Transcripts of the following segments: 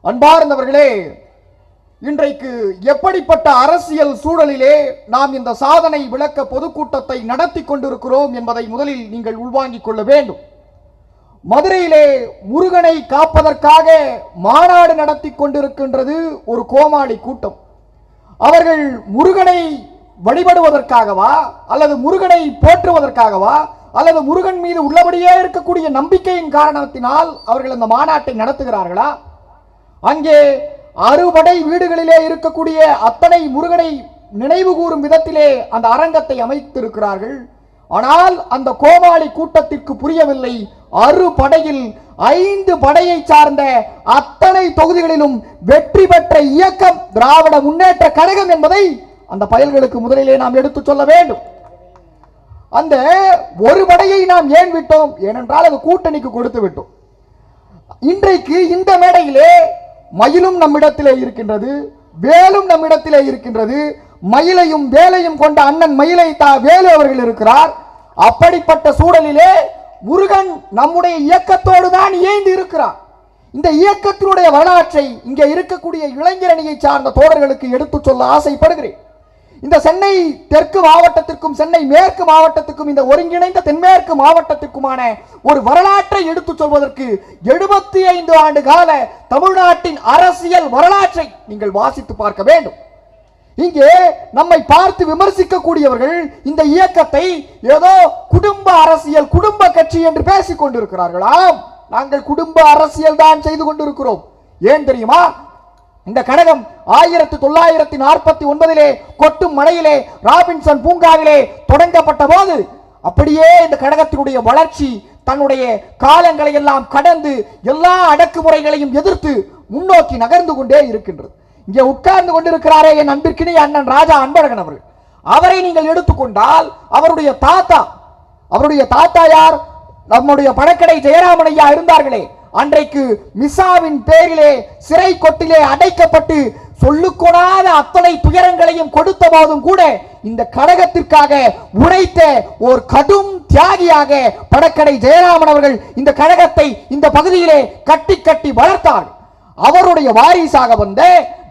அன்பார்ந்தவர்களே, இன்றைக்கு எப்படிப்பட்ட அரசியல் சூழலிலே நாம் இந்த சாதனை விளக்க பொதுக்கூட்டத்தை நடத்தி கொண்டிருக்கிறோம் என்பதை முதலில் நீங்கள் உள்வாங்கிக் கொள்ள வேண்டும். மதுரையிலே முருகனை காப்பதற்காக மாநாடு நடத்தி கொண்டிருக்கின்றது ஒரு கோமாளி கூட்டம். அவர்கள் முருகனை வழிபடுவதற்காகவா அல்லது முருகனை போற்றுவதற்காகவா அல்லது முருகன் மீது உள்ளபடியே இருக்கக்கூடிய நம்பிக்கையின் காரணத்தினால் அவர்கள் அந்த மாநாட்டை நடத்துகிறார்களா? அங்கே அறுபடை வீடுகளிலே இருக்கக்கூடிய அத்தனை முருகனை நினைவு கூறும் விதத்திலே அந்த அரங்கத்தை அமைத்திருக்கிறார்கள். ஆனால் அந்த கோமாளி கூட்டத்திற்கு புரியவில்லை, அறுபடையில் 5 படையை சார்ந்த அத்தனை தொகுதிகளிலும் வெற்றி பெற்ற இயக்கம் திராவிட முன்னேற்ற கழகம் என்பதை அந்த பயல்களுக்கு முதலிலே நாம் எடுத்து சொல்ல வேண்டும். அந்த ஒரு படையை நாம் ஏன் விட்டோம்? ஏனென்றால் அது கூட்டணிக்கு கொடுத்து விட்டோம். இன்றைக்கு இந்த மேடையிலே மயிலும் நம்மிடத்திலே இருக்கின்றது, வேலும் நம்மிடத்திலே இருக்கின்றது. மயிலையும் வேலையும் கொண்ட அண்ணன் மயிலை வேலு அவர்கள் இருக்கிறார். அப்படிப்பட்ட சூழலிலே முருகன் நம்முடைய இயக்கத்தோடு தான் இயைந்து இருக்கிறார். இந்த இயக்கத்தினுடைய வரலாற்றை இங்கே இருக்கக்கூடிய இளைஞரணியை சார்ந்த தோழர்களுக்கு எடுத்து சொல்ல ஆசைப்படுகிறேன். இந்த சென்னை தெற்கு மாவட்டத்திற்கும் சென்னை மேற்கு மாவட்டத்திற்கும் இந்த ஒருங்கிணைந்த தென்மேற்கு மாவட்டத்திற்குமான ஒரு வரலாற்றை எடுத்துச் சொல்வதற்கு 75 ஆண்டு கால தமிழ்நாட்டின் அரசியல் வரலாற்றை நீங்கள் வாசித்து பார்க்க வேண்டும். இங்கே நம்மை பார்த்து விமர்சிக்கக்கூடியவர்கள் இந்த இயக்கத்தை ஏதோ குடும்ப அரசியல், குடும்ப கட்சி என்று பேசிக் கொண்டிருக்கிறார்களாம். நாங்கள் குடும்ப அரசியல் தான் செய்து கொண்டிருக்கிறோம். ஏன் தெரியுமா? இந்த கழகம் 1949 கொட்டும் மழையிலே ராபின்சன் பூங்காவிலே தொடங்கப்பட்ட போது அப்படியே இந்த கழகத்தினுடைய வளர்ச்சி தன்னுடைய காலங்களை எல்லாம் கடந்து எல்லா அடக்குமுறைகளையும் எதிர்த்து முன்னோக்கி நகர்ந்து கொண்டே இருக்கின்றது. இங்கே உட்கார்ந்து கொண்டிருக்கிறாரே என் அன்பிற்கினிய அண்ணன் ராஜா அன்பழகன் அவர்கள். அவரை நீங்கள் எடுத்துக்கொண்டால் அவருடைய தாத்தா யார்? நம்முடைய பணக்கடை ஜெயராமன் ஐயா இருந்தார்களே, அன்றைக்கு மிசாவின் பேரிலே சிறை கொட்டிலே அடைக்கப்பட்டு சொல்லுக்கொடாத அத்தனை துயரங்களையும் கொடுத்த போதும் கூட இந்த கழகத்திற்காக உழைத்த ஒரு கடும் தியாகியாக பணக்கடை ஜெயராமன் அவர்கள் இந்த கழகத்தை இந்த பகுதியிலே கட்டி கட்டி வளர்த்தார். அவருடைய வாரிசாக வந்த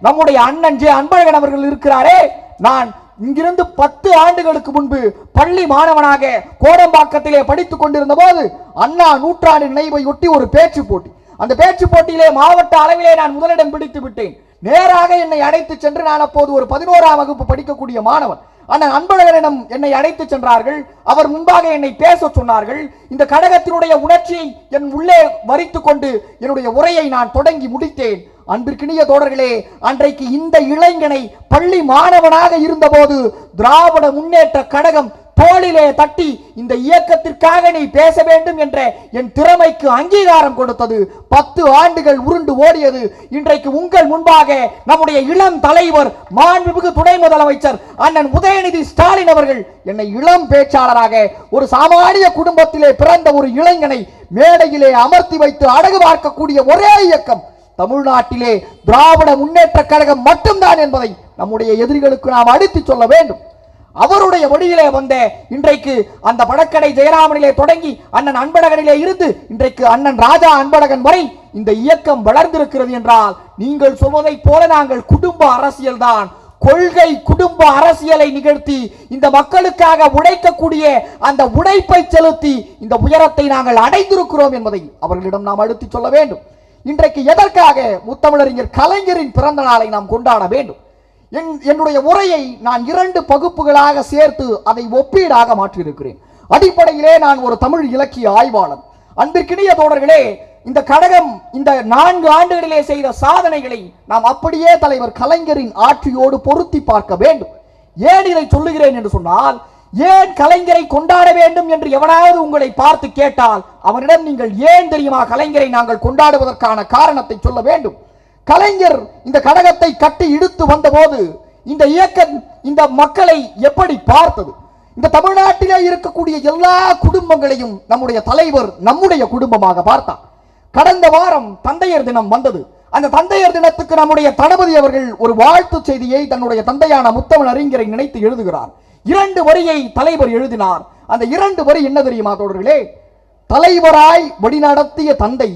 நம்முடைய அண்ணன் ஜே அன்பழகன் அவர்கள் இருக்கிறாரே, நான் இங்கிருந்து 10 ஆண்டுகளுக்கு முன்பு பள்ளி மாணவனாக கோடம்பாக்கத்திலே படித்துக் கொண்டிருந்த போது அண்ணா நூற்றாண்டு நினைவை ஒட்டி ஒரு பேச்சு போட்டி, அந்த பேச்சு போட்டியிலே மாவட்ட அளவிலே நான் முதலிடம் பிடித்து விட்டேன். நேராக என்னை அழைத்து சென்று, நான் அப்போது ஒரு 11ஆம் வகுப்பு படிக்கக்கூடிய மாணவன், அண்ணன் அன்பழகனிடம் என்னை அழைத்து சென்றார்கள். அவர் முன்பாக என்னை பேச சொன்னார்கள். இந்த கழகத்தினுடைய உணர்ச்சியை என் உள்ளே வரித்துக் கொண்டு என்னுடைய உரையை நான் தொடங்கி முடித்தேன். அன்பிற்கினிய தோழர்களே, அன்றைக்கு இந்த இளைஞனை பள்ளி மாணவனாக இருந்தபோது திராவிட முன்னேற்ற கழகம் தோளிலே தட்டி இந்த இயக்கத்திற்காக நீ பேச வேண்டும் என்ற என் திறமைக்கு அங்கீகாரம் கொடுத்தது. 10 ஆண்டுகள் உருண்டு ஓடியது. இன்றைக்கு உங்கள் முன்பாக நம்முடைய இளம் தலைவர் மாண்புமிகு துணை முதலமைச்சர் அண்ணன் உதயநிதி ஸ்டாலின் அவர்கள் என்னை இளம் பேச்சாளராக ஒரு சாமானிய குடும்பத்திலே பிறந்த ஒரு இளைஞனை மேடையிலே அமர்த்தி வைத்து அழகு பார்க்கக்கூடிய ஒரே இயக்கம் தமிழ்நாட்டிலே திராவிட முன்னேற்ற கழகம் மட்டும்தான் என்பதை நம்முடைய எதிரிகளுக்கு நாம் அடித்து சொல்ல வேண்டும். அவருடைய வழியிலே வந்த இன்றைக்கு அந்த பணக்கடை ஜெயராமனிலே தொடங்கி அண்ணன் அன்பழகனிலே இருந்து இன்றைக்கு அண்ணன் ராஜா அன்பழகன் வரை இந்த இயக்கம் வளர்ந்திருக்கிறது என்றால் நீங்கள் சொல்வதை போல நாங்கள் குடும்ப அரசியல் தான், கொள்கை குடும்ப அரசியலை நிகழ்த்தி இந்த மக்களுக்காக உழைக்கக்கூடிய அந்த உழைப்பை செலுத்தி இந்த உயரத்தை நாங்கள் அடைந்திருக்கிறோம் என்பதை அவர்களிடம் நாம் அழுத்தி சொல்ல வேண்டும். இன்றைக்கு எதற்காக முத்தமிழறிஞர் கலைஞரின் பிறந்த நாளை நாம் கொண்டாட வேண்டும்? என்னுடைய உரையை நான் 2 பகுப்புகளாக சேர்த்து அதை ஒப்பீடாக மாற்றியிருக்கிறேன். அடிப்படையிலே நான் ஒரு தமிழ் இலக்கிய ஆய்வாளர். அன்பிற்கினிய தோழர்களே, இந்த கழகம் இந்த 4 ஆண்டுகளிலே செய்த சாதனைகளை நாம் அப்படியே தலைவர் கலைஞரின் ஆட்சியோடு பொருத்தி பார்க்க வேண்டும். ஏன் இதை சொல்லுகிறேன் என்று சொன்னால், ஏன் கலைஞரை கொண்டாட வேண்டும் என்று எவனாவது உங்களை பார்த்து கேட்டால் அவனிடம் நீங்கள் ஏன் தெரியுமா கலைஞரை நாங்கள் கொண்டாடுவதற்கான காரணத்தை சொல்ல வேண்டும். கலைஞர் இந்த கழகத்தை கட்டி இழுத்து வந்த போது இந்த இயக்கம் இந்த மக்களை எப்படி பார்த்தது? இந்த தமிழ்நாட்டிலே இருக்கக்கூடிய எல்லா குடும்பங்களையும் நம்முடைய தலைவர் நம்முடைய குடும்பமாக பார்த்தார். கடந்த வாரம் தந்தையர் தினம் வந்தது. அந்த தந்தையர் தினத்துக்கு நம்முடைய தளபதி அவர்கள் ஒரு வாழ்த்து செய்தியை தன்னுடைய தந்தையான முத்தமிழ் அறிஞரை நினைத்து எழுதுகிறார். 2 வரியை தலைவர் எழுதினார். அந்த 2 வரி என்ன தெரியுமா தோழர்களே? தலைவராய் வழிநடத்திய தந்தை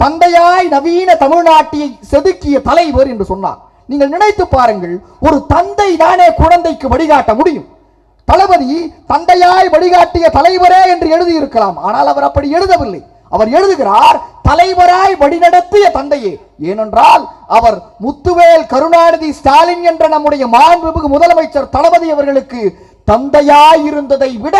தந்தையாய் நவீன தமிழ்நாட்டை செதுக்கிய தலைவர் என்று சொன்னார். நீங்கள் நினைத்து பாருங்கள், ஒரு தந்தை தானே குழந்தைக்கு வழிகாட்ட முடியும். தளபதி தந்தையாய் வழிகாட்டிய தலைவரே என்று எழுதியிருக்கலாம். ஆனால் அவர் அப்படி எழுதவில்லை. அவர் எழுதுகிறார் தலைவராய் வழிநடத்திய தந்தையே. ஏனென்றால் அவர் முத்துவேல் கருணாநிதி ஸ்டாலின் என்ற நம்முடைய மாண்புமிகு முதலமைச்சர் தளபதி அவர்களுக்கு தந்தையாய் இருந்ததை விட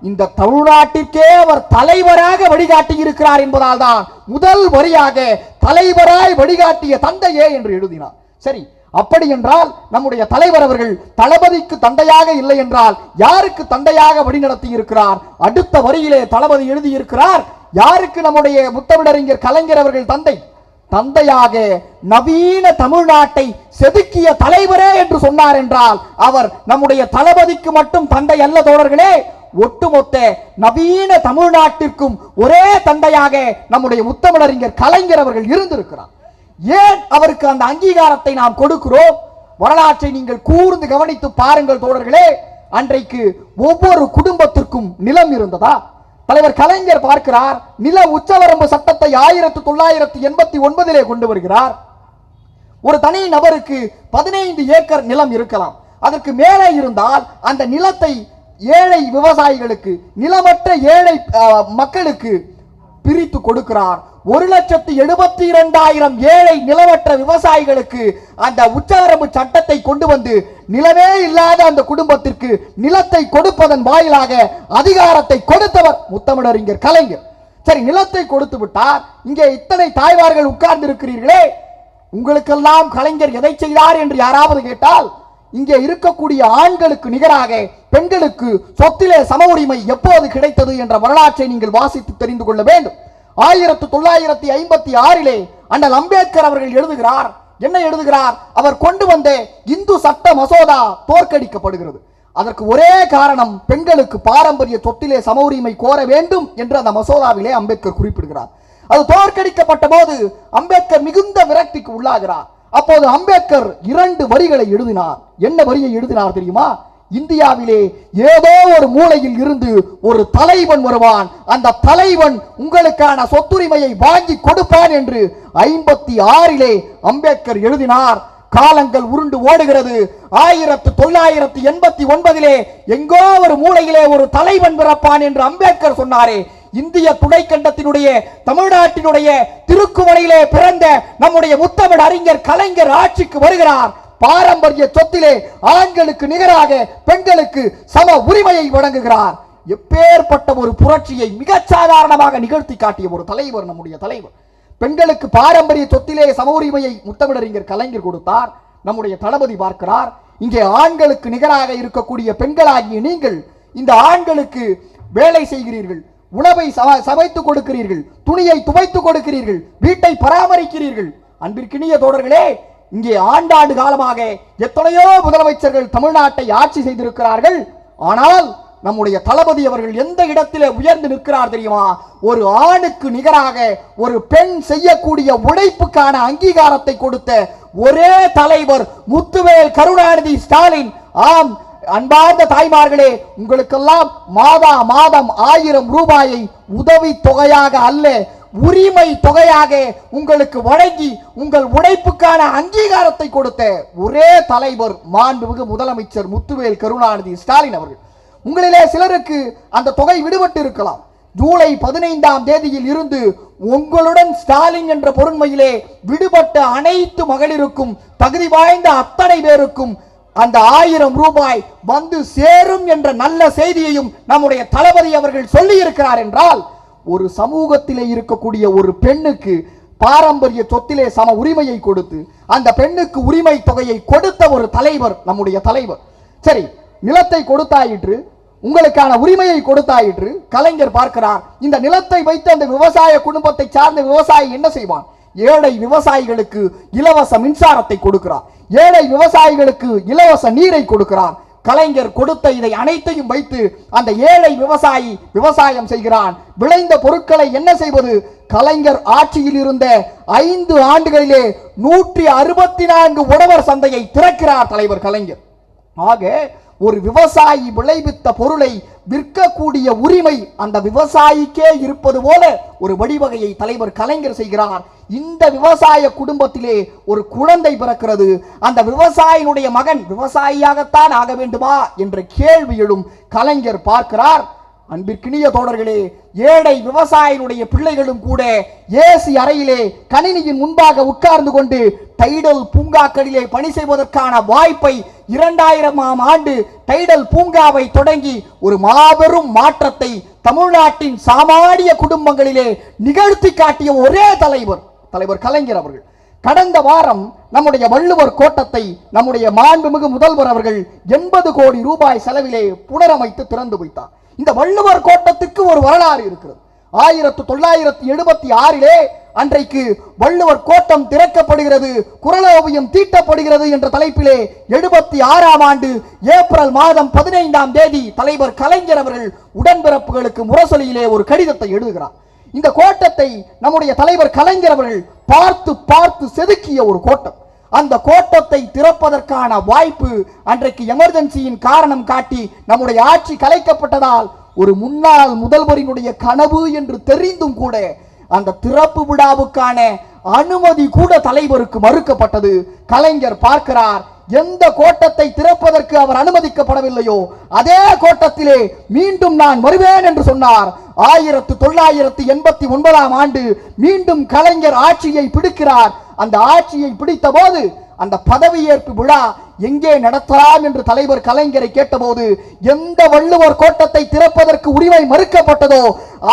இந்த தமிழ்நாட்டிற்கே அவர் தலைவராக வழிகாட்டி இருக்கிறார் என்பதால் தான் முதல் வரியாக தலைவராய் வழிகாட்டிய தந்தையே என்று எழுதினார். சரி, அப்படி என்றால் நம்முடைய தலைவர் அவர்கள் தளபதிக்கு தந்தையாக இல்லை என்றால் யாருக்கு தந்தையாக வழிநடத்தி இருக்கிறார்? அடுத்த வரியிலே தளபதி எழுதியிருக்கிறார், யாருக்கு நம்முடைய முத்தமிழறிஞர் கலைஞர் அவர்கள் தந்தையாக நவீன தமிழ்நாட்டை செதுக்கிய தலைவரே என்று சொன்னார் என்றால் அவர் நம்முடைய தளபதிக்கு மட்டும் தந்தை அல்ல தோழர்களே, ஒட்டுமொத்த நவீன தமிழ்நாட்டிற்கும் ஒரே தந்தையாக நம்முடைய முத்தமிழறிஞர் கலைஞர் அவர்கள் இருந்திருக்கிறார். ஏன் அவருக்கு அந்த அங்கீகாரத்தை நாம் கொடுக்கிறோம்? வரலாற்றை நீங்கள் கூர்ந்து கவனித்து பாருங்கள் தோழர்களே. அன்றைக்கு ஒவ்வொரு குடும்பத்திற்கும் நிலம் இருந்ததா? தலைவர் கலைஞர் பார்க்கிறார், நில உச்சவரம்பு சட்டத்தை 1989 கொண்டு வருகிறார். ஒரு தனி நபருக்கு 15 ஏக்கர் நிலம் இருக்கலாம். அதற்கு மேலே இருந்தால் அந்த நிலத்தை ஏழை விவசாயிகளுக்கு, நிலமற்ற ஏழை மக்களுக்கு பிரித்து கொடுக்கிறார். 1,72,000 ஏழை நிலமற்ற விவசாயிகளுக்கு அந்த உச்சவரம்பு சட்டத்தை கொண்டு வந்து நிலமே இல்லாத அந்த குடும்பத்திற்கு நிலத்தை கொடுப்பதன் வாயிலாக அதிகாரத்தை கொடுத்தவர் முத்தமிழறிஞர் கலைஞர். சரி, நிலத்தை கொடுத்து விட்டார். இங்கே இத்தனை தாய்மார்கள் உட்கார்ந்து இருக்கிறீர்களே, உங்களுக்கெல்லாம் கலைஞர் எதை செய்தார் என்று யாராவது கேட்டால், இங்கே இருக்கக்கூடிய ஆண்களுக்கு நிகராக பெண்களுக்கு சொத்திலே சம உரிமை எப்போது கிடைத்தது என்ற வரலாற்றை நீங்கள் வாசித்து தெரிந்து கொள்ள வேண்டும். 1956 அண்ணல் அம்பேத்கர் அவர்கள் எழுதுகிறார். என்ன எழுதுகிறார்? அவர் கொண்டு வந்த இந்து சட்ட மசோதா தோற்கடிக்கப்படுகிறது. அதற்கு ஒரே காரணம், பெண்களுக்கு பாரம்பரிய சொத்திலே சம உரிமை கோர வேண்டும் என்று அந்த மசோதாவிலே அம்பேத்கர் குறிப்பிடுகிறார். அது தோற்கடிக்கப்பட்ட போது அம்பேத்கர் மிகுந்த விரக்திக்கு உள்ளாகிறார். அப்போது அம்பேத்கர் 2 வரிகளை எழுதினார். என்ன வரியை எழுதினார் தெரியுமா? இந்தியாவிலே ஏதோ ஒரு மூலையில் இருந்து ஒரு தலைவன் வருவான், அந்த தலைவன் உங்களுக்கான சொத்துரிமையை வாங்கி கொடுப்பான் என்று 1956 அம்பேத்கர் எழுதினார். காலங்கள் உருண்டு ஓடுகிறது. 1989 எங்கோ ஒரு மூலையிலே ஒரு தலைவன் பிறப்பான் என்று அம்பேத்கர் சொன்னாரே, இந்திய துணைக்கண்டத்தினுடைய தமிழ்நாட்டினுடைய திருக்குவளையிலே பிறந்த நம்முடைய முத்தமிழ் அறிஞர் கலைஞர் ஆட்சிக்கு வருகிறார். பாரம்பரிய சொத்திலே ஆண்களுக்கு நிகராக பெண்களுக்கு சம உரிமையை வழங்குகிறார். எப்பேற்பட்ட ஒரு புரட்சியை மிக சாதாரணமாக நிகழ்த்தி காட்டிய ஒரு தலைவர் நம்முடைய தலைவர். பெண்களுக்கு பாரம்பரிய சொத்திலே சம உரிமையை முத்தமிழறிஞர் கலைஞர் கொடுத்தார். நம்முடைய தளபதி பார்க்கிறார், இங்கே ஆண்களுக்கு நிகராக இருக்கக்கூடிய பெண்களாகிய நீங்கள் இந்த ஆண்களுக்கு வேலை செய்கிறீர்கள், உணவை சமைத்து கொடுக்கிறீர்கள், துணியை துவைத்து கொடுக்கிறீர்கள், வீட்டை பராமரிக்கிறீர்கள். அன்பிற்கினிய தோழர்களே, இங்கே ஆண்டாண்டு காலமாக எத்தனையோ முதலமைச்சர்கள் தமிழ்நாட்டை ஆட்சி செய்திருக்கிறார்கள். ஆனால் நம்முடைய தளபதி அவர்கள் எந்த இடத்திலே உயர்ந்து நிற்கிறார் தெரியுமா? ஒரு ஆணுக்கு நிகராக ஒரு பெண் செய்யக்கூடிய உழைப்புக்கான அங்கீகாரத்தை கொடுத்த ஒரே தலைவர் முத்துவேல் கருணாநிதி ஸ்டாலின். ஆம் அன்பார்ந்த தாய்மார்களே, உங்களுக்கெல்லாம் மாதம் 1000 ரூபாயை உதவி தொகையாக அல்ல, உரிமை தொகையாக உங்களுக்கு வழங்கி உங்கள் உழைப்புக்கான அங்கீகாரத்தை கொடுத்த ஒரே தலைவர் மாண்புமிகு முதலமைச்சர் முத்துவேல் கருணாநிதி ஸ்டாலின் அவர்கள். உங்களிலே சிலருக்கு அந்த தொகை விடுபட்டு இருக்கலாம். ஜூலை 15 இருந்து உங்களுடன் ஸ்டாலின் என்ற பொருண்மையிலே விடுபட்ட அனைத்து மகளிருக்கும், தகுதி வாய்ந்த அத்தனை பேருக்கும் அந்த 1000 ரூபாய் வந்து சேரும் என்ற நல்ல செய்தியையும் நம்முடைய தளபதி அவர்கள் சொல்லி இருக்கிறார். என்றால் ஒரு சமூகத்திலே இருக்கக்கூடிய ஒரு பெண்ணுக்கு பாரம்பரிய சொத்திலே சம உரிமையை கொடுத்து அந்த பெண்ணுக்கு உரிமை தொகையை கொடுத்த ஒரு தலைவர் நம்முடைய தலைவர். சரி, நிலத்தை கொடுத்தாயிற்று, உங்களுக்கான உரிமையை கொடுத்தாயிற்று. கலைஞர் பார்க்கிறார், இந்த நிலத்தை வைத்து அந்த விவசாய குடும்பத்தை சார்ந்த விவசாயி என்ன செய்வான்? ஏழை விவசாயிகளுக்கு இலவச மின்சாரத்தை கொடுக்கிறார், ஏழை விவசாயிகளுக்கு இலவச நீரை கொடுக்கிறார். கலைஞர் கொடுத்த இதை அனைத்தையும் வைத்து அந்த ஏழை விவசாயி விவசாயம் செய்கிறான். விளைந்த பொருட்களை என்ன செய்வது? கலைஞர் ஆட்சியில் இருந்த 5 ஆண்டுகளிலே 164 உழவர் சந்தையை திறக்கிறார் தலைவர் கலைஞர். ஆக ஒரு விவசாயி விளைவித்த பொருளை விற்கக்கூடிய உரிமை அந்த விவசாயிக்கே இருப்பது போல ஒரு வழிவகையை தலைவர் கலைஞர் செய்கிறார். இந்த விவசாய குடும்பத்திலே ஒரு குழந்தை பிறக்கிறது. அந்த விவசாயினுடைய மகன் விவசாயியாகத்தான் ஆக வேண்டுமா என்ற கேள்வி எழும் கலைஞர் பார்க்கிறார். அன்பிற்கினிய தோழர்களே, ஏழை விவசாயினுடைய பிள்ளைகளும் கூட ஏசி அறையிலே கணினியின் முன்பாக உட்கார்ந்து கொண்டு டைடல் பூங்காக்களிலே பணி செய்வதற்கான வாய்ப்பை 2000ஆம் ஆண்டு டைடல் பூங்காவை தொடங்கி ஒரு மாபெரும் மாற்றத்தை தமிழ்நாட்டின் சாமானிய குடும்பங்களிலே நிகழ்த்தி காட்டிய ஒரே தலைவர் கலைஞர் அவர்கள். கடந்த வாரம் நம்முடைய வள்ளுவர் கோட்டத்தை நம்முடைய மாண்புமிகு முதல்வர் அவர்கள் 80 கோடி ரூபாய் செலவிலே புனரமைத்து திறந்து வைத்தார். இந்த வள்ளுவர் கோட்டத்துக்கு ஒரு வரலாறு இருக்கிறது. 1976 அன்றைக்கு வள்ளுவர் கோட்டம் திறக்கப்படுகிறது, குறளோவியம் தீட்டப்படுகிறது என்ற தலைப்பிலே 76ஆம் ஆண்டு ஏப்ரல் மாதம் 15ஆம் தேதி தலைவர் கலைஞர் அவர்கள் உடன்பிறப்புகளுக்கு முரசொலியிலே ஒரு கடிதத்தை எழுதுகிறார். இந்த கோட்டத்தை நம்முடைய தலைவர் கலைஞர் அவர்கள் பார்த்து செதுக்கிய ஒரு கோட்டம். அந்த கோட்டத்தை திறப்பதற்கான வாய்ப்பு அன்றைக்கு எமர்ஜென்சியின் காரணம் காட்டி நம்முடைய ஆட்சி கலைக்கப்பட்டதால் ஒரு முன்னாள் முதல்வரினுடைய கனவு என்று தெரிந்தும் கூட அந்த திறப்பு விழாவுக்கான அனுமதி கூட தலைவருக்கு மறுக்கப்பட்டது. கலைஞர் பார்க்கிறார், எந்த கோட்டத்தை திறப்பதற்கு அவர் அனுமதிக்கப்படவில்லையோ அதே கோட்டத்திலே மீண்டும் நான் வருவேன் என்று சொன்னார். 1989ஆம் ஆண்டு மீண்டும் கலைஞர் ஆட்சியை பிடிக்கிறார். அந்த ஆட்சியை பிடித்த போது அந்த பதவியேற்பு விழா எங்கே நடத்தலாம் என்று தலைவர் கலைஞரை கேட்டபோது எந்த வள்ளுவர் கோட்டத்தை திறப்பதற்கு உரிமை மறுக்கப்பட்டதோ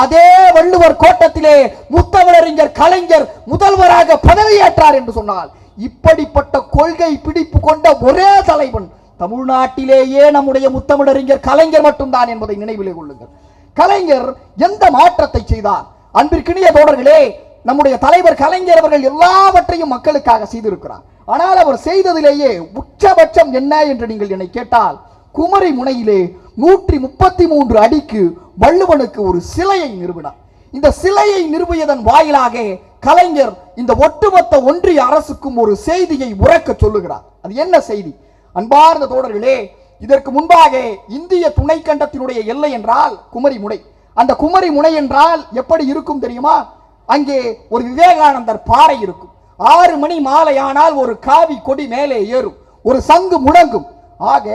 அதே வள்ளுவர் கோட்டத்திலே முத்தமிழறிஞர் கலைஞர் முதல்வராக பதவியேற்றார் என்று சொன்னால், இப்படிப்பட்ட கொள்கை பிடிப்பு கொண்ட ஒரே தலைவன் தமிழ்நாட்டிலேயே நம்முடைய முத்தமிழறிஞர் கலைஞர் மட்டும்தான் என்பதை நினைவிலே கொள்ளுங்கள். கலைஞர் எந்த மாற்றத்தை செய்தார்? அன்பிற்கினிய தோழர்களே, நம்முடைய தலைவர் கலைஞர் அவர்கள் எல்லாவற்றையும் மக்களுக்காக செய்திருக்கிறார். ஆனால் அவர் செய்ததிலேயே உச்சபட்சம் என்ன என்று நீங்கள் என்னை கேட்டால், குமரி முனையிலே 133 அடிக்கு வள்ளுவனுக்கு ஒரு சிலையை நிறுவினார். இந்த சிலையை நிறுவியதன் வாயிலாக கலைஞர் இந்த ஒட்டுமொத்த ஒன்றிய அரசுக்கும் ஒரு செய்தியை உறக்க சொல்லுகிறார். அது என்ன செய்தி? அன்பார்ந்த தோழர்களே, இதற்கு முன்பாக இந்திய துணைக்கண்டத்தினுடைய எல்லை என்றால் குமரி முனை. அந்த குமரி முனை என்றால் எப்படி இருக்கும் தெரியுமா? அங்கே ஒரு விவேகானந்தர் பாறை இருக்கும். 6 மணி மாலை ஆனால் ஒரு காவி கொடி மேலே ஏறும், ஒரு சங்கு முழங்கும். ஆக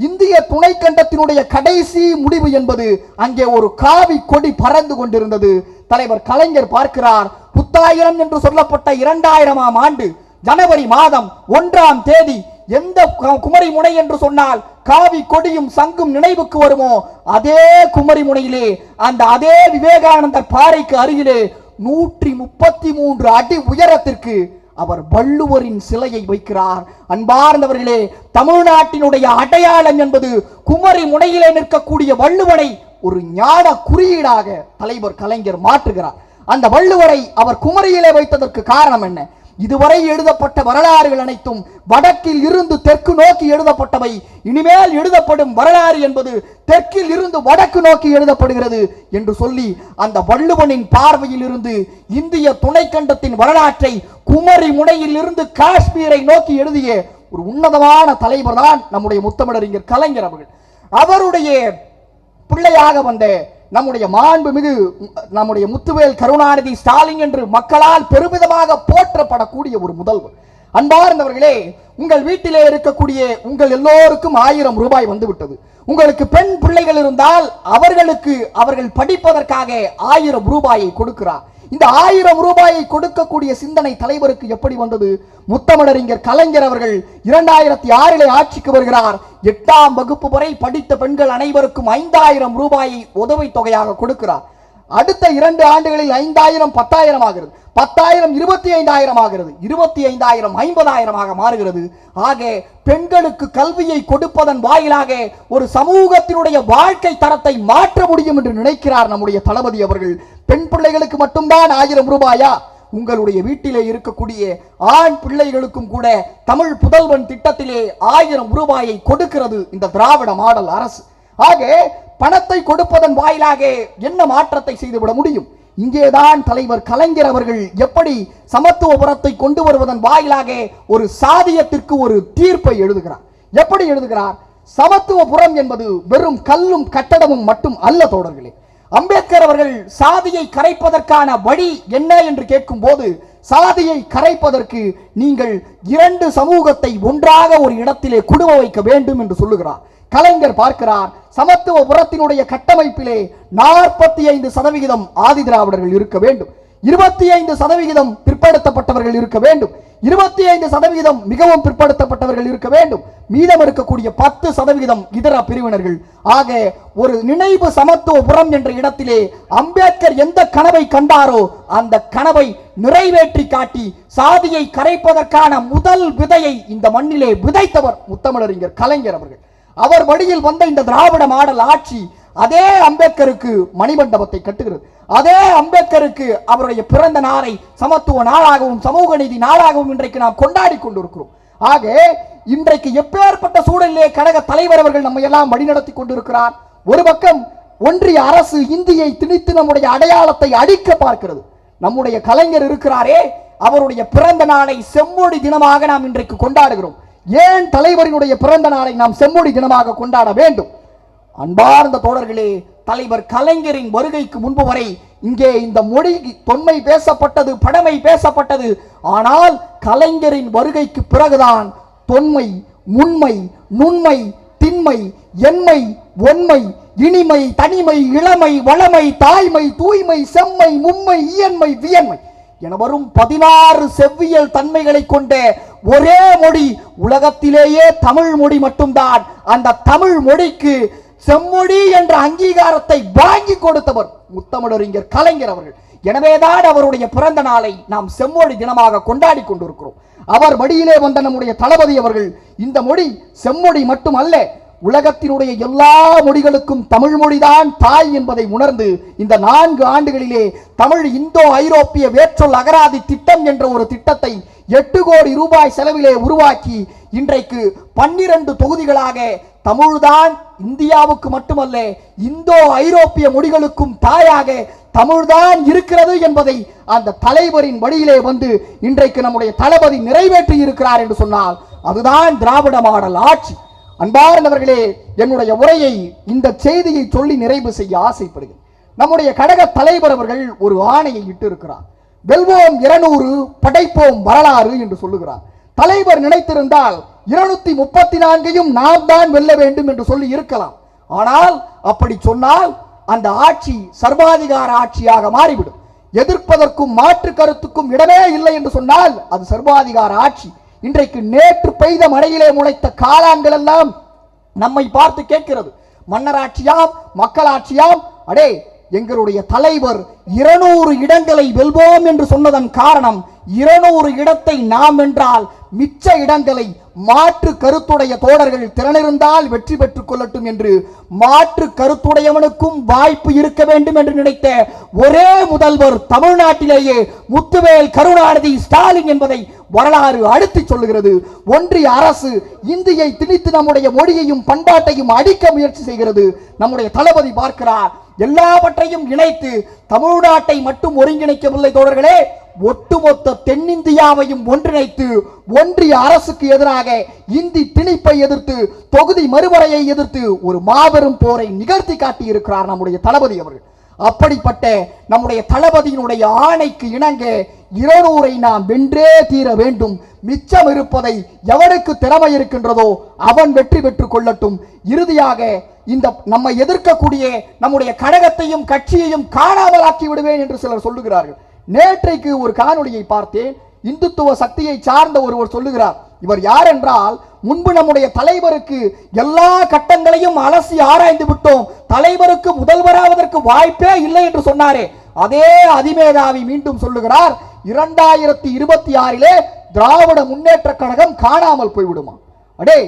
இந்திய துணைக்கண்டத்தினுடைய கடைசி முடிவு என்பது அங்கே ஒரு காவி கொடி பறந்து கொண்டிருந்தது. தலைவர் கலைஞர் பார்க்கிறார், புத்தாயிரம் என்று சொல்லப்பட்ட 2000ஆம் ஆண்டு ஜனவரி மாதம் 1ஆம் தேதி எந்த குமரி முனை என்று சொன்னால் காவி கொடியும் சங்கும் நினைவுக்கு வருமோ அதே குமரி முனையிலே அந்த அதே விவேகானந்தர் பாறைக்கு அருகிலே 133 அடி உயரத்திற்கு அவர் வள்ளுவரின் சிலையை வைக்கிறார். அன்பார்ந்தவர்களே, தமிழ்நாட்டினுடைய அடையாளம் என்பது குமரி முனையிலே நிற்கக்கூடிய வள்ளுவனை ஒரு ஞான குறியீடாக தலைவர் கலைஞர் மாற்றுகிறார். அந்த வள்ளுவரை அவர் குமரியிலே வைத்ததற்கு காரணம் என்ன? இதுவரை எழுதப்பட்ட வரலாறுகள் அனைத்தும் வடக்கில் இருந்து தெற்கு நோக்கி எழுதப்பட்டவை. இனிமேல் எழுதப்படும் வரலாறு என்பது தெற்கில் இருந்து வடக்கு நோக்கி எழுதப்படுகிறது என்று சொல்லி அந்த வள்ளுவனின் பார்வையில் இருந்து இந்திய துணைக்கண்டத்தின் வரலாற்றை குமரி முனையில் இருந்து காஷ்மீரை நோக்கி எழுதிய ஒரு உன்னதமான தலைவர் தான் நம்முடைய முத்தமிழறிஞர் கலைஞர் அவர்கள். அவருடைய பிள்ளையாக வந்த நம்முடைய மாண்புமிகு நம்முடைய முத்துவேல் கருணாநிதி ஸ்டாலின் என்று மக்களால் பெருமிதமாக போற்றப்படக்கூடிய ஒரு முதல்வர். அன்பார்ந்தவர்களே, உங்கள் வீட்டிலே இருக்கக்கூடிய உங்கள் எல்லோருக்கும் 1000 ரூபாய் வந்துவிட்டது. உங்களுக்கு பெண் பிள்ளைகள் இருந்தால் அவர்களுக்கு அவர்கள் படிப்பதற்காக 1000 ரூபாயை கொடுக்கிறார். இந்த 1000 ரூபாயை கொடுக்கக்கூடிய சிந்தனை தலைவருக்கு எப்படி வந்தது? முத்தமிழறிஞர் கலைஞர் அவர்கள் 2006 ஆட்சிக்கு வருகிறார். 8ஆம் வகுப்பு வரை படித்த பெண்கள் அனைவருக்கும் 5000 ரூபாயை உதவி தொகையாக கொடுக்கிறார். அடுத்த 2 ஆண்டுகளில் 5000 10,000 ஆகிறது, 10,000 25,000 ஆகிறது, 25,000 50,000 மாறுகிறது. ஆக பெண்களுக்கு கல்வியை கொடுப்பதன் வாயிலாக ஒரு சமூகத்தினுடைய வாழ்க்கை தரத்தை மாற்ற முடியும் என்று நினைக்கிறார் நம்முடைய தளபதி அவர்கள். பெண் பிள்ளைகளுக்கு மட்டும்தான் 1000 ரூபாயா? உங்களுடைய வீட்டிலே இருக்கக்கூடிய ஆண் பிள்ளைகளுக்கும் கூட தமிழ் புதல்வன் திட்டத்திலே 1000 ரூபாயை கொடுக்கிறது இந்த திராவிட மாடல் அரசு. ஆக பணத்தை கொடுப்பதன் வாயிலாக என்ன மாற்றத்தை செய்துவிட முடியும்? இங்கேதான் தலைவர் கலைஞர் அவர்கள் எப்படி சமத்துவபுரத்தை கொண்டு வருவதன் வாயிலாக ஒரு சாதியத்திற்கு ஒரு தீர்ப்பை எழுதுகிறார். எப்படி எழுதுகிறார்? சமத்துவபுரம் என்பது வெறும் கல்லும் கட்டடமும் மட்டும் அல்ல தோழர்களே. அம்பேத்கர் அவர்கள் சாதியை கரைப்பதற்கான வழி என்ன என்று கேட்கும் போது, சாதியை கரைப்பதற்கு நீங்கள் இரண்டு சமூகத்தை ஒன்றாக ஒரு இடத்திலே குடுவ வைக்க வேண்டும் என்று சொல்லுகிறார். கலைஞர் பார்க்கிறார், சமத்துவபுரத்தினுடைய கட்டமைப்பிலே 45% ஆதி திராவிடர்கள் இருக்க வேண்டும், 25% பிற்படுத்தப்பட்டவர்கள் இருக்க வேண்டும், 25% மிகவும் பிற்படுத்தப்பட்டவர்கள் இருக்க வேண்டும், மீதம் இருக்கக்கூடிய 10% இதர பிரிவினர்கள். ஆக ஒரு நினைவு சமத்துவபுரம் என்ற இடத்திலே அம்பேத்கர் எந்த கனவை கண்டாரோ அந்த கனவை நிறைவேற்றி காட்டி சாதியை கரைப்பதற்கான முதல் விதையை இந்த மண்ணிலே விதைத்தவர் முத்தமிழறிஞர் கலைஞர் அவர்கள். அவர் வழியில் வந்த இந்த திராவிட மாடல் ஆட்சி அதே அம்பேத்கருக்கு மணிமண்டபத்தை கட்டுகிறது. அதே அம்பேத்கருக்கு அவருடைய பிறந்த நாளை சமத்துவ நாளாகவும் சமூக நீதி நாளாகவும் இன்றைக்கு நாம் கொண்டாடி கொண்டிருக்கிறோம். ஆக இன்றைக்கு எப்பேற்பட்ட சூழலிலே கழக தலைவர் அவர்கள் நம்ம எல்லாம் வழிநடத்தி கொண்டிருக்கிறார். ஒரு பக்கம் ஒன்றிய அரசு இந்தியை திணித்து நம்முடைய அடையாளத்தை அடிக்க பார்க்கிறது. நம்முடைய கலைஞர் இருக்கிறாரே, அவருடைய பிறந்த நாளை செம்மொழி தினமாக நாம் இன்றைக்கு கொண்டாடுகிறோம். ஏன் தலைவரினுடைய பிறந்த நாளை நாம் செம்மொழி தினமாக கொண்டாட வேண்டும்? அன்பார்ந்த தோழர்களே, தலைவர் கலைஞரின் வருகைக்கு முன்பு வரை இங்கே இந்த மொழி தொன்மை பேசப்பட்டது, பழமை பேசப்பட்டது. ஆனால் கலைஞரின் வருகைக்கு பிறகுதான் தொன்மை, முன்மை, நுண்மை, திண்மை, எண்மை, ஒன்மை, இனிமை, தனிமை, இளமை, வளமை, தாய்மை, தூய்மை, செம்மை, மும்மை, இயன்மை, வியன்மை என வரும் 16 செவ்வியல் தன்மைகளை கொண்ட ஒரே மொழி உலகத்திலேயே தமிழ் மொழி மட்டும்தான். அந்த தமிழ் மொழிக்கு செம்மொழி என்ற அங்கீகாரத்தை வாங்கி கொடுத்தவர் முத்தமிழறிஞர் கலைஞர் அவர்கள். எனவேதான் அவருடைய பிறந்த நாளை நாம் செம்மொழி தினமாக கொண்டாடி கொண்டிருக்கிறோம். அவர் வழியிலே வந்த நம்முடைய தளபதி அவர்கள் இந்த மொழி செம்மொழி மட்டுமல்ல, உலகத்தினுடைய எல்லா மொழிகளுக்கும் தமிழ் மொழிதான் தாய் என்பதை உணர்ந்து இந்த 4 ஆண்டுகளிலே தமிழ் இந்தோ ஐரோப்பிய வேற்றொல் அகராதி திட்டம் என்ற ஒரு திட்டத்தை 8 கோடி ரூபாய் செலவிலே உருவாக்கி இன்றைக்கு 12 தொகுதிகளாக தமிழ்தான் இந்தியாவுக்கு மட்டுமல்ல இந்தோ ஐரோப்பிய மொழிகளுக்கும் தாயாக தமிழ்தான் இருக்கிறது என்பதை அந்த தலைவரின் வழியிலே வந்து இன்றைக்கு நம்முடைய தளபதி நிறைவேற்றி இருக்கிறார் என்று சொன்னால் அதுதான் திராவிட மாடல் ஆட்சி. அன்பார்ந்தவர்களே, என்னுடைய உரையை இந்த செய்தியை சொல்லி நிறைவு செய்ய ஆசைப்படுகிறேன். நம்முடைய கழக தலைவர் அவர்கள் ஒரு ஆணையை இட்டு இருக்கிறார். வெல்வோம் 200 படைப்போம் வரலாறு என்று சொல்லுகிறார். தலைவர் நினைத்திருந்தால் 234ஐயும் நாம் தான் வெல்ல வேண்டும் என்று சொல்லி இருக்கலாம். ஆனால் அப்படி சொன்னால் அந்த ஆட்சி சர்வாதிகார ஆட்சியாக மாறிவிடும். எதிர்ப்பதற்கும் மாற்று கருத்துக்கும் இடமே இல்லை என்று சொன்னால் அது சர்வாதிகார ஆட்சி. இன்றைக்கு நேற்று பெய்த மழையிலே முளைத்த காளான்கள் எல்லாம் நம்மை பார்த்து கேட்கிறது, மன்னராட்சியாம் மக்களாட்சியாம்? அடே, எங்களுடைய தலைவர் 200 இடங்களை வெல்வோம் என்று சொன்னதன் காரணம் 200 இடத்தை நாம் வென்றால் மிச்ச இடங்களை மாற்று கருத்துடைய தோழர்கள் திறனிருந்தால் வெற்றி பெற்றுக் கொள்ளட்டும் என்று மாற்று கருத்துடையவனுக்கும் வாய்ப்பு இருக்க வேண்டும் என்று நினைத்த ஒரே முதல்வர் தமிழ்நாட்டிலேயே முத்துவேல் கருணாநிதி ஸ்டாலின் என்பதை வரலாறு அழுத்தி சொல்லுகிறது. ஒன்றிய அரசு இந்தியை திணித்து நம்முடைய மொழியையும் பண்பாட்டையும் அடிக்க முயற்சி செய்கிறது. நம்முடைய தளபதி பார்க்கிறார், எல்லாவற்றையும் இணைத்து தமிழ்நாட்டை மட்டும் ஒருங்கிணைக்கவில்லை தோழர்களே, ஒட்டுமொத்த தென்னிந்தியாவையும் ஒன்றிணைத்து ஒன்றிய அரசுக்கு எதிராக இந்தி திணிப்பை எதிர்த்து தொகுதி மறுவரையை எதிர்த்து ஒரு மாபெரும் போரை நிகழ்த்தி காட்டி இருக்கிறார் நம்முடைய தளபதி அவர்கள். அப்படிப்பட்ட நம்முடைய தளபதியினுடைய ஆணைக்கு இணங்க 200ஐ நாம் வென்றே தீர வேண்டும். மிச்சம் இருப்பதை எவனுக்கு திறமை இருக்கின்றதோ அவன் வெற்றி பெற்றுக் கொள்ளட்டும். இறுதியாக இந்த நம்மை எதிர்க்கக்கூடிய நம்முடைய கழகத்தையும் கட்சியையும் காணாமலாக்கி விடுவேன் என்று சிலர் சொல்லுகிறார்கள். நேற்றைக்கு ஒரு காணொளியை பார்த்தேன். இந்துத்துவ சக்தியை சார்ந்த ஒருவர் சொல்லுகிறார். இவர் யார் என்றால், முன்பு நம்முடைய தலைவருக்கு எல்லா கட்டங்களையும் அலசி ஆராய்ந்து விட்டோம், தலைவருக்கு முதல்வராவதற்கு வாய்ப்பே இல்லை என்று சொன்னாரே, அதே அதிமேதாவி மீண்டும் சொல்லுகிறார் 2026 திராவிட முன்னேற்ற கழகம் காணாமல் போய்விடுமா? அடே,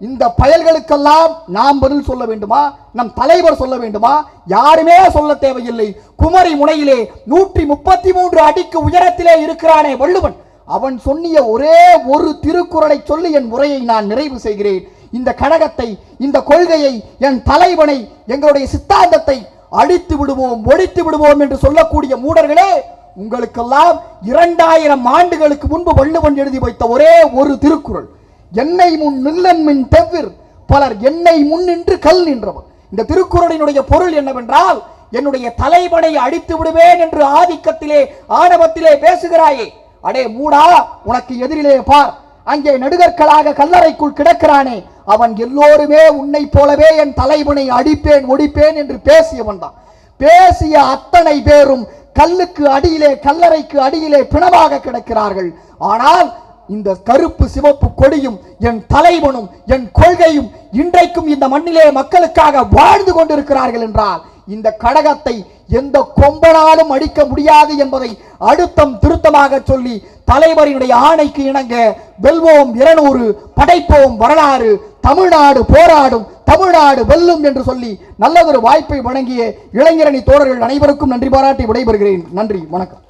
இந்த பயல்களுக்கெல்லாம் நாம் பதில் சொல்ல வேண்டுமா? நம் தலைவர் சொல்ல வேண்டுமா? யாருமே சொல்ல தேவையில்லை. குமரி முனையிலே 133 அடிக்கு உயரத்திலே இருக்கிறானே வள்ளுவன், அவன் சொன்னிய ஒரே ஒரு திருக்குறளை சொல்லி என் உரையை நான் நிறைவு செய்கிறேன். இந்த கழகத்தை, இந்த கொள்கையை, என் தலைவனை, எங்களுடைய சித்தாந்தத்தை அழித்து விடுவோம், ஒழித்து விடுவோம் என்று சொல்லக்கூடிய மூடர்களே, உங்களுக்கெல்லாம் 2000 ஆண்டுகளுக்கு முன்பு வள்ளுவன் எழுதி வைத்த ஒரே ஒரு திருக்குறள், என்னை முன் நில்லன் மின் தெவ்விர் பலர் என்னை முன்னின்று கல் நின்றவர். இந்த திருக்குறளினுடைய பொருள் என்னவென்றால், என்னுடைய தலைவனை அடித்து விடுவேன் என்று ஆதிக்கத்திலே ஆணவத்திலே பேசுகிறாயே, அடே மூடா, உனக்கு எதிரிலே பார், அங்கே நடுகற்களாக கல்லறைக்குள் கிடக்கிறானே, அவன் எல்லோருமே உன்னை போலவே என் தலைவனை அடிப்பேன் ஒடிப்பேன் என்று பேசியவன் தான். பேசிய அத்தனை பேரும் கல்லுக்கு அடியிலே, கல்லறைக்கு அடியிலே பிணமாக கிடக்கிறார்கள். ஆனால் இந்த கருப்பு சிவப்பு கொடியும் என் தலைவனும் என் கொள்கையும் இன்றைக்கும் இந்த மண்ணிலே மக்களுக்காக வாழ்ந்து கொண்டிருக்கிறார்கள் என்றால், இந்த கடகத்தை எந்த கொம்பனாலும் அடிக்க முடியாது என்பதை அழுத்தம் திருத்தமாக சொல்லி, தலைவரினுடைய ஆணைக்கு இணங்க வெல்வோம் 200, படைப்போம் வரலாறு, தமிழ்நாடு போராடும், தமிழ்நாடு வெல்லும் என்று சொல்லி நல்லதொரு வாய்ப்பை வழங்கிய இளைஞரணி தோழர்கள் அனைவருக்கும் நன்றி பாராட்டி விடைபெறுகிறேன். நன்றி, வணக்கம்.